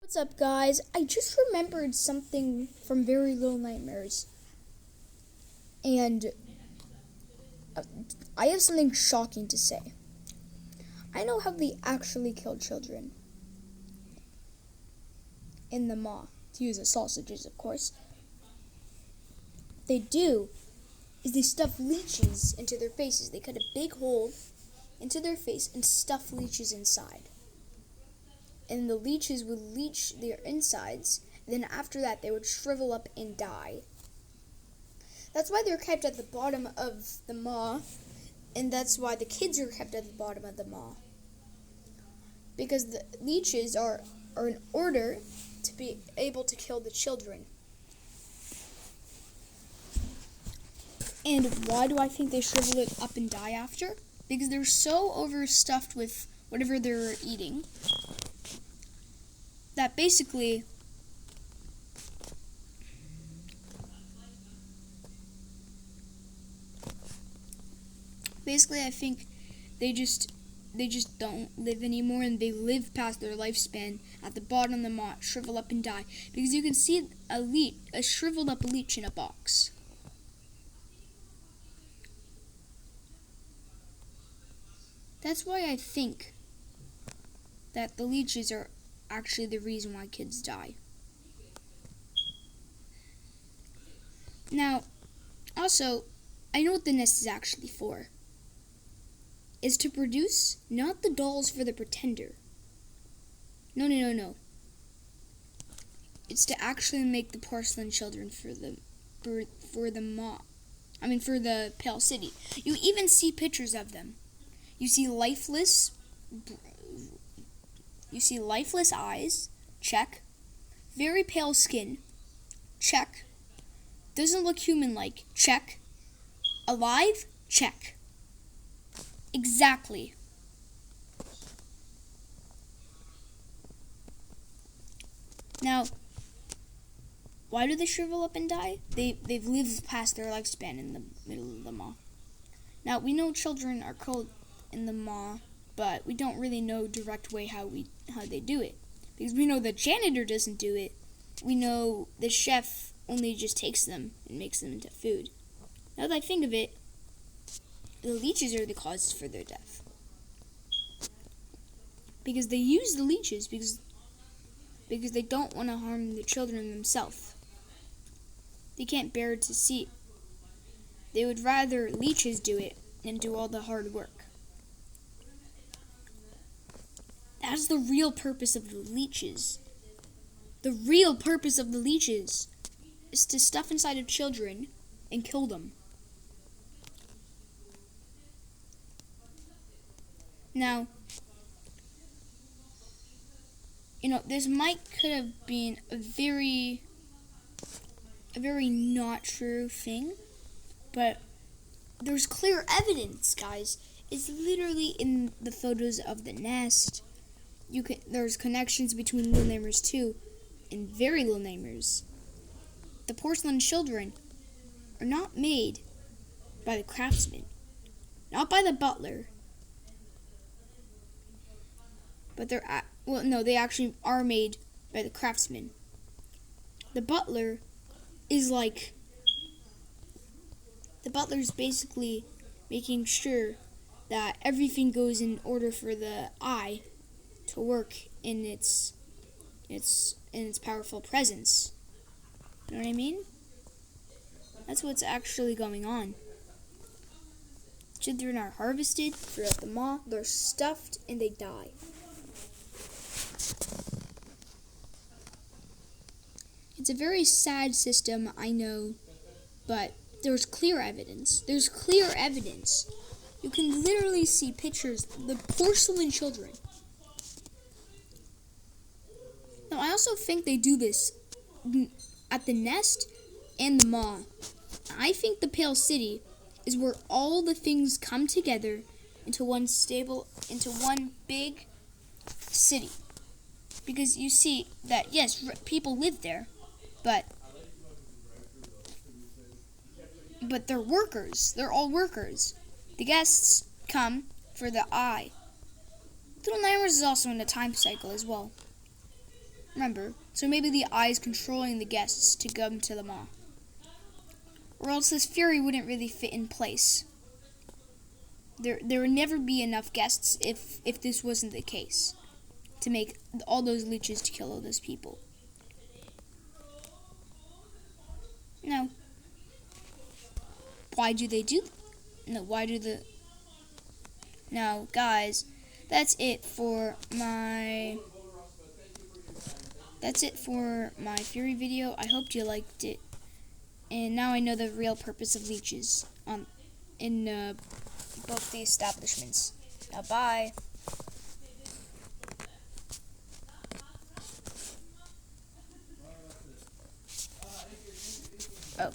What's up, guys? I just remembered something from Very Little Nightmares, and I have something shocking to say. I know how they actually kill children. In the maw, to use as sausages, of course. What they do is they stuff leeches into their faces. They cut a big hole into their face and stuff leeches inside. And the leeches would leech their insides. Then after that, they would shrivel up and die. That's why they're kept at the bottom of the maw, and that's why the kids are kept at the bottom of the maw. Because the leeches are in order to be able to kill the children. And why do I think they shrivel it up and die after? Because they're so overstuffed with whatever they're eating that basically I think they just don't live anymore, and they live past their lifespan at the bottom of the maw, shrivel up and die. Because you can see a shriveled up leech in a box. That's why I think that the leeches are actually the reason why kids die. Now, also, I know what the nest is actually for. It's to produce not the dolls for the pretender. No. It's to actually make the porcelain children for the Pale City. You even see pictures of them. You see lifeless eyes, check. Very pale skin, check. Doesn't look human-like, check. Alive, check. Exactly. Now, why do they shrivel up and die? They've lived past their lifespan in the middle of the maw. Now, we know children are killed in the maw, but we don't really know direct way how they do it. Because we know the janitor doesn't do it. We know the chef only just takes them and makes them into food. Now that I think of it, the leeches are the causes for their death. Because they use the leeches because they don't want to harm the children themselves. They can't bear to see. They would rather leeches do it and do all the hard work. That's the real purpose of the leeches. The real purpose of the leeches is to stuff inside of children and kill them. Now, this could have been a very not true thing, but there's clear evidence, guys. It's literally in the photos of the nest. There's connections between Little Nightmares 2 and Very Little Nightmares. The porcelain children are not made by the craftsman, not by the butler, but they actually are made by the craftsman. The butler's basically making sure that everything goes in order for the eye to work in its powerful presence. You know what I mean? That's what's actually going on. Children are harvested throughout the maw, they're stuffed, and they die. It's a very sad system, I know, but there's clear evidence. You can literally see pictures of the porcelain children. Now, I also think they do this at the nest and the maw. I think the Pale City is where all the things come together into one big city. Because you see that, yes, people live there, but they're workers. They're all workers. The guests come for the eye. Little Nightmares is also in a time cycle as well. Remember, so maybe the eye is controlling the guests to come to the maw. Or else this fury wouldn't really fit in place. There would never be enough guests if this wasn't the case, to make all those leeches to kill all those people. No. Why do they do? No, why do the... Now, guys, that's it for my Fury video. I hope you liked it. And now I know the real purpose of leeches in both the establishments. Now, bye. Oh.